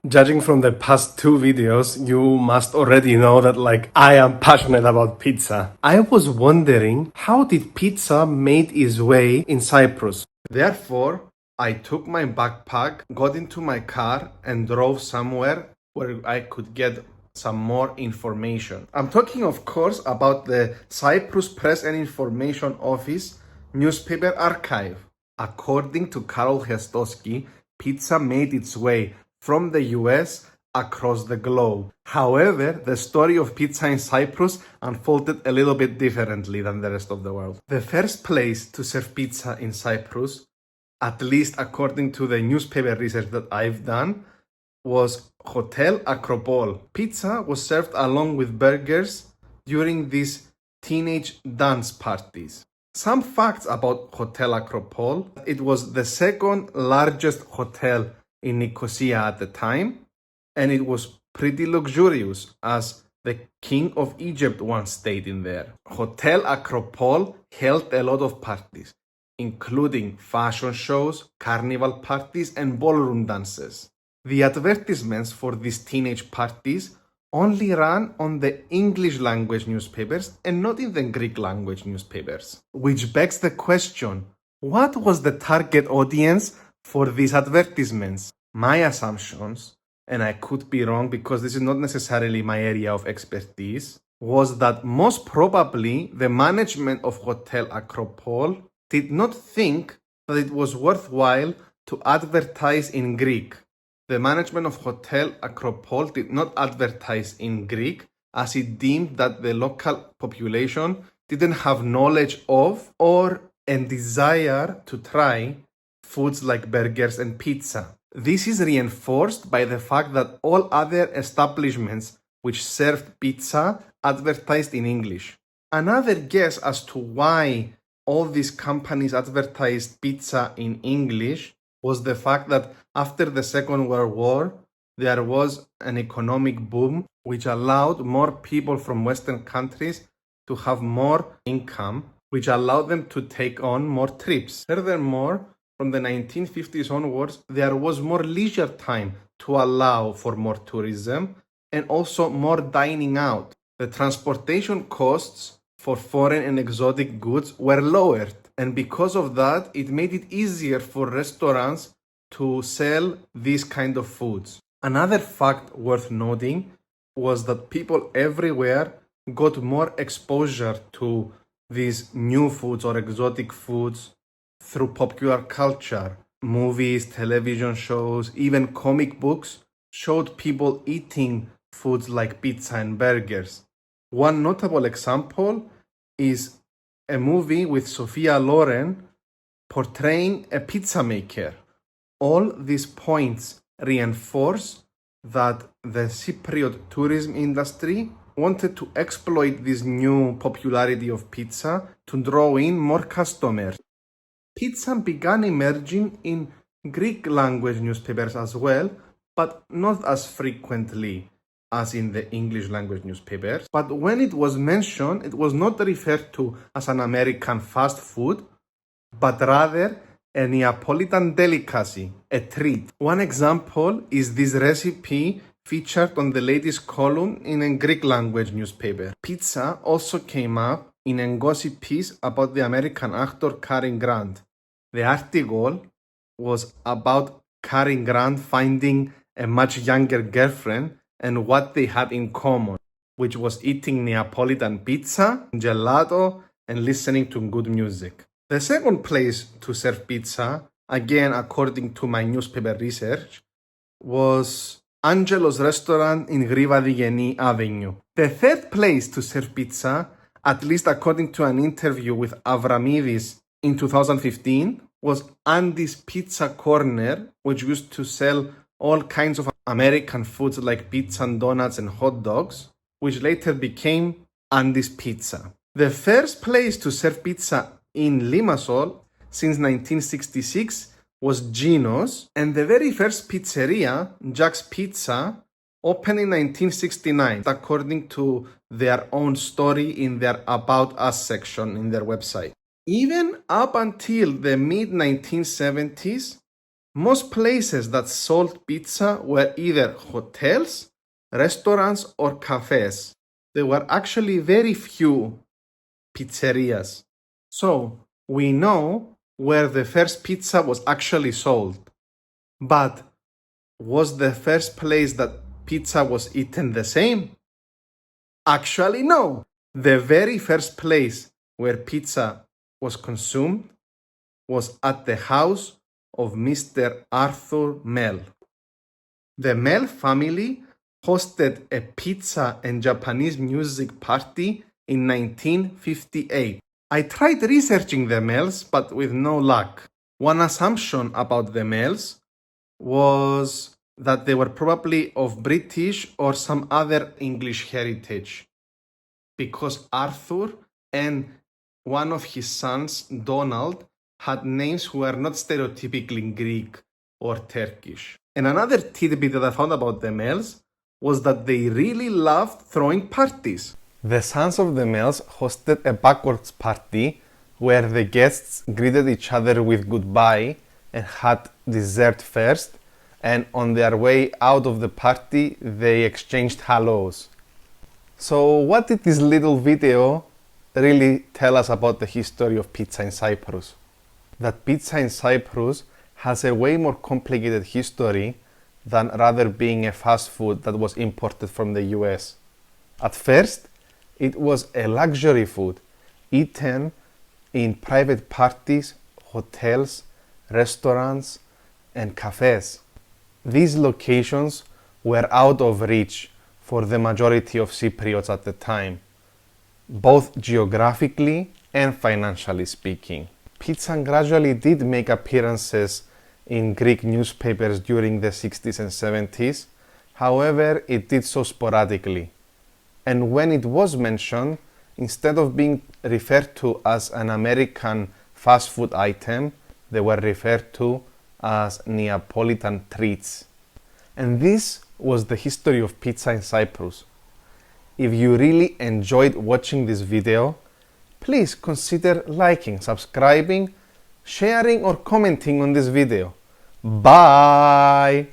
Judging from the past two videos, you must already know that I am passionate about pizza. I was wondering, how did pizza made its way in Cyprus? Therefore, I took my backpack, got into my car and drove somewhere where I could get some more information. I'm talking, of course, about the Cyprus Press and Information Office newspaper archive. According to Karol Hestowski, pizza made its way from the US across the globe. However, the story of pizza in Cyprus unfolded a little bit differently than the rest of the world. The first place to serve pizza in Cyprus, at least according to the newspaper research that I've done, was Hotel Acropole. Pizza was served along with burgers during these teenage dance parties. Some facts about Hotel Acropole: it was the second largest hotel in Nicosia at the time, and it was pretty luxurious, as the king of Egypt once stayed in there. Hotel Acropole held a lot of parties, including fashion shows, carnival parties, and ballroom dances. The advertisements for these teenage parties only ran on the English language newspapers and not in the Greek language newspapers. Which begs the question, what was the target audience for these advertisements? My assumptions, and I could be wrong because this is not necessarily my area of expertise, was that most probably the management of Hotel Acropole did not think that it was worthwhile to advertise in Greek. The management of Hotel Acropole did not advertise in Greek, as it deemed that the local population didn't have knowledge of or a desire to try foods like burgers and pizza. This is reinforced by the fact that all other establishments which served pizza advertised in English. Another guess as to why all these companies advertised pizza in English was the fact that after the Second World War, there was an economic boom which allowed more people from Western countries to have more income, which allowed them to take on more trips. Furthermore, from the 1950s onwards, there was more leisure time to allow for more tourism and also more dining out. The transportation costs for foreign and exotic goods were lowered, and because of that, it made it easier for restaurants to sell these kind of foods. Another fact worth noting was that people everywhere got more exposure to these new foods or exotic foods through popular culture. Movies, television shows, even comic books showed people eating foods like pizza and burgers. One notable example is a movie with Sophia Loren portraying a pizza maker. All these points reinforce that the Cypriot tourism industry wanted to exploit this new popularity of pizza to draw in more customers. Pizza began emerging in Greek language newspapers as well, but not as frequently as in the English language newspapers. But when it was mentioned, it was not referred to as an American fast food, but rather a Neapolitan delicacy, a treat. One example is this recipe featured on the ladies' column in a Greek language newspaper. Pizza also came up in a gossip piece about the American actor Cary Grant. The article was about Cary Grant finding a much younger girlfriend and what they had in common, which was eating Neapolitan pizza, gelato, and listening to good music. The second place to serve pizza, again according to my newspaper research, was Angelo's restaurant in Riva di Geni Avenue. The third place to serve pizza, at least according to an interview with Avramidis in 2015, was Andy's Pizza Corner, which used to sell all kinds of American foods like pizza and donuts and hot dogs, which later became Andy's Pizza. The first place to serve pizza in Limassol since 1966 was Gino's, and the very first pizzeria, Jack's Pizza, opened in 1969, according to their own story in their About Us section in their website. Even up until the mid-1970s, Most places that sold pizza were either hotels, restaurants, or cafes. There were actually very few pizzerias. So we know where the first pizza was actually sold. But was the first place that pizza was eaten the same? Actually, no. The very first place where pizza was consumed was at the house of Mr. Arthur Mell. The Mell family hosted a pizza and Japanese music party in 1958. I tried researching the Mells, but with no luck. One assumption about the Mells was that they were probably of British or some other English heritage, because Arthur and one of his sons, Donald, had names who were not stereotypically Greek or Turkish. And another tidbit that I found about the Mells was that they really loved throwing parties. The sons of the Mells hosted a backwards party where the guests greeted each other with goodbye and had dessert first, and on their way out of the party they exchanged hellos. So what did this little video really tell us about the history of pizza in Cyprus? That pizza in Cyprus has a way more complicated history than rather being a fast food that was imported from the US. At first, it was a luxury food eaten in private parties, hotels, restaurants, and cafes. These locations were out of reach for the majority of Cypriots at the time, both geographically and financially speaking. Pizza gradually did make appearances in Greek newspapers during the 60s and 70s, however, it did so sporadically. And when it was mentioned, instead of being referred to as an American fast food item, they were referred to as Neapolitan treats. And this was the history of pizza in Cyprus. If you really enjoyed watching this video, please consider liking, subscribing, sharing or commenting on this video. Bye!